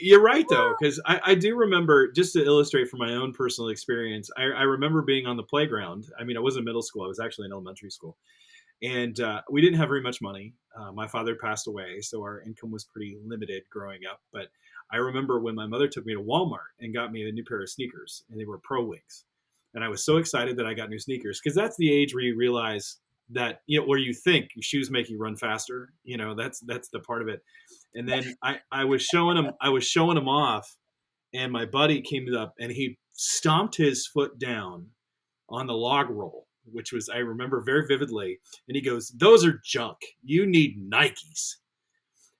you're right, though, because I do remember, just to illustrate from my own personal experience, I remember being on the playground. I mean, I wasn't middle school. I was actually in elementary school. And we didn't have very much money. My father passed away, so our income was pretty limited growing up. But I remember when my mother took me to Walmart and got me a new pair of sneakers, and they were Pro Wings. And I was so excited that I got new sneakers, because that's the age where you realize that, where you think your shoes make you run faster. That's the part of it. And then I was showing him off, and my buddy came up and he stomped his foot down on the log roll, which was, I remember very vividly. And he goes, "Those are junk. You need Nikes."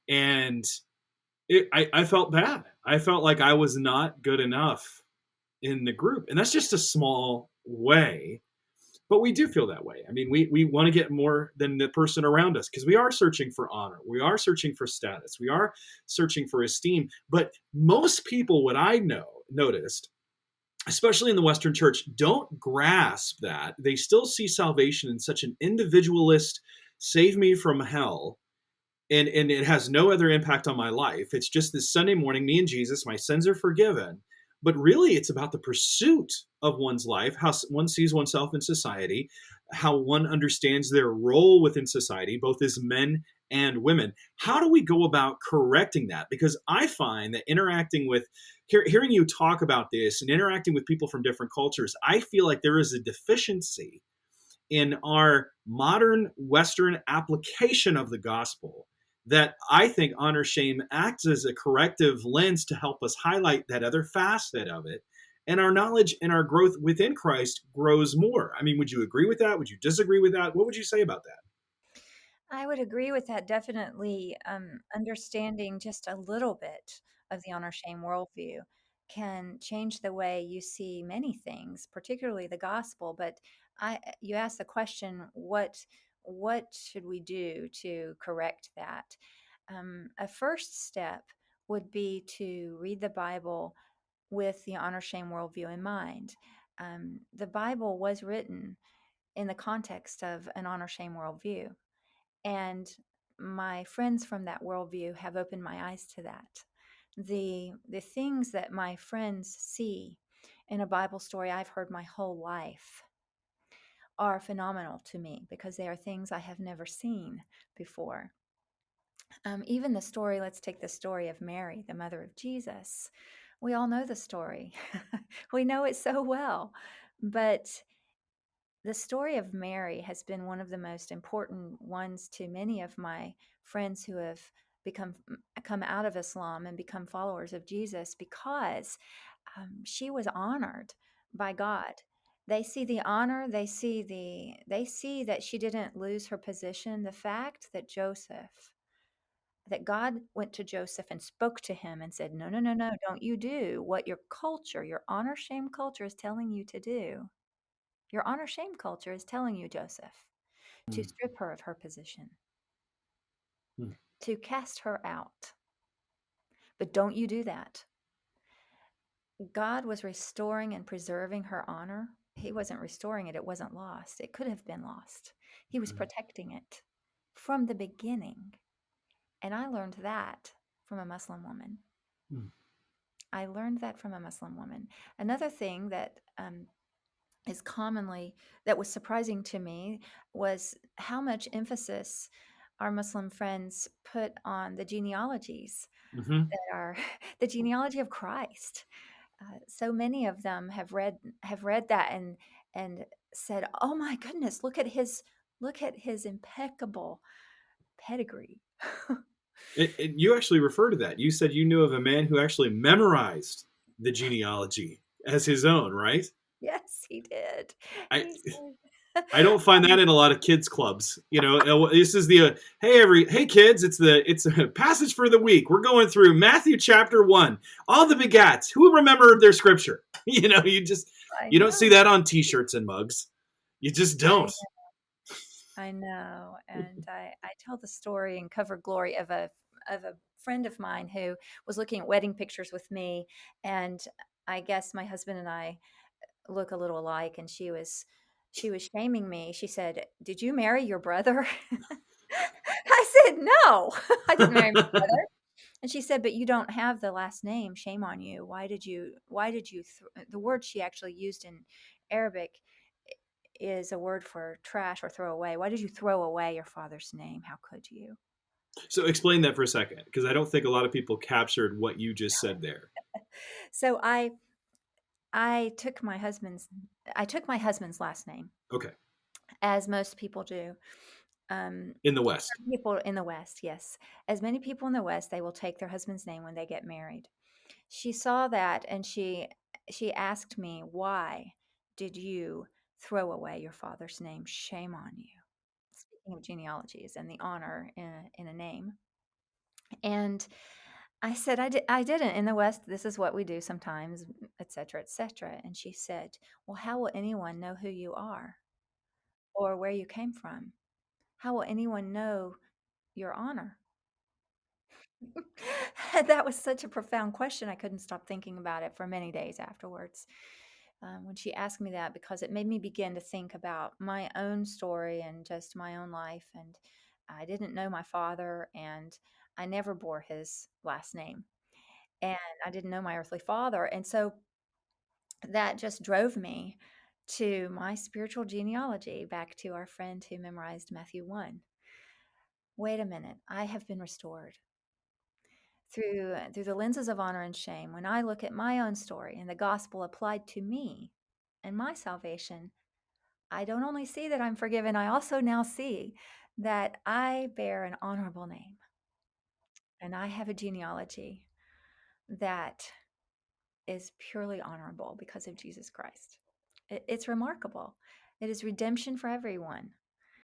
And I felt bad. I felt like I was not good enough in the group. And that's just a small way. But we do feel that way. I mean, we want to get more than the person around us, because we are searching for honor. We are searching for status. We are searching for esteem. But most people, what I noticed, especially in the Western church, don't grasp that. They still see salvation in such an individualist, save me from hell, and it has no other impact on my life. It's just this Sunday morning, me and Jesus, my sins are forgiven. But really, it's about the pursuit of one's life, how one sees oneself in society, how one understands their role within society, both as men and women. How do we go about correcting that? Because I find that hearing you talk about this and interacting with people from different cultures, I feel like there is a deficiency in our modern Western application of the gospel, that I think honor shame acts as a corrective lens to help us highlight that other facet of it. And our knowledge and our growth within Christ grows more. I mean, would you agree with that? Would you disagree with that? What would you say about that? I would agree with that, definitely. Understanding just a little bit of the honor shame worldview can change the way you see many things, particularly the gospel. But you asked the question, what should we do to correct that? A first step would be to read the Bible with the honor shame worldview in mind. The Bible was written in the context of an honor shame worldview. And my friends from that worldview have opened my eyes to that. The things that my friends see in a Bible story I've heard my whole life are phenomenal to me, because they are things I have never seen before. Even the story, let's take the story of Mary, the mother of Jesus. We all know the story. We know it so well. But the story of Mary has been one of the most important ones to many of my friends who have come out of Islam and become followers of Jesus, because she was honored by God. They see the honor, they see that she didn't lose her position. The fact that God went to Joseph and spoke to him and said, "No, no, no, no, don't you do what your culture, your honor shame culture is telling you to do. Your honor shame culture is telling you, Joseph, to Hmm. strip her of her position, Hmm. to cast her out. But don't you do that." God was restoring and preserving her honor. He wasn't restoring it, it wasn't lost. It could have been lost. He was protecting it from the beginning. And I learned that from a Muslim woman. Hmm. I learned that from a Muslim woman. Another thing that that was surprising to me was how much emphasis our Muslim friends put on the genealogies Mm-hmm. that are the genealogy of Christ. So many of them have read that and said, "Oh my goodness, look at his impeccable pedigree." You actually refer to that. You said you knew of a man who actually memorized the genealogy as his own, right? Yes, he did. I He did. I don't find that in a lot of kids clubs. This is the hey kids, it's a passage for the week. We're going through Matthew chapter 1. All the begats who remembered their scripture. I You don't know. see that on t-shirts and mugs. You just don't. I know, and I tell the story in Cover Glory of a friend of mine who was looking at wedding pictures with me, and I guess my husband and I look a little alike, and she was shaming me. She said, "Did you marry your brother?" I said, "No, I didn't marry my brother." And she said, "But you don't have the last name. Shame on you. The word she actually used in Arabic is a word for trash or throw away. Why did you throw away your father's name? How could you?" So explain that for a second, because I don't think a lot of people captured what you just said there. So I took my husband's I took my husband's last name, Okay. as most people do. Um, In the West. People in the West, yes. As many people in the West, they will take their husband's name when they get married. She saw that and she asked me, "Why did you throw away your father's name? Shame on you." Speaking of genealogies and the honor in a name. And I said, I didn't. In the West, this is what we do sometimes, et cetera, et cetera. And she said, "Well, how will anyone know who you are or where you came from? How will anyone know your honor?" That was such a profound question. I couldn't stop thinking about it for many days afterwards. When she asked me that, because it made me begin to think about my own story and just my own life. And I didn't know my father, and I never bore his last name, and I didn't know my earthly father. And so that just drove me to my spiritual genealogy, back to our friend who memorized Matthew 1. Wait a minute, I have been restored through the lenses of honor and shame. When I look at my own story and the gospel applied to me and my salvation, I don't only see that I'm forgiven, I also now see that I bear an honorable name and I have a genealogy that is purely honorable because of Jesus Christ. It's remarkable. It is redemption for everyone.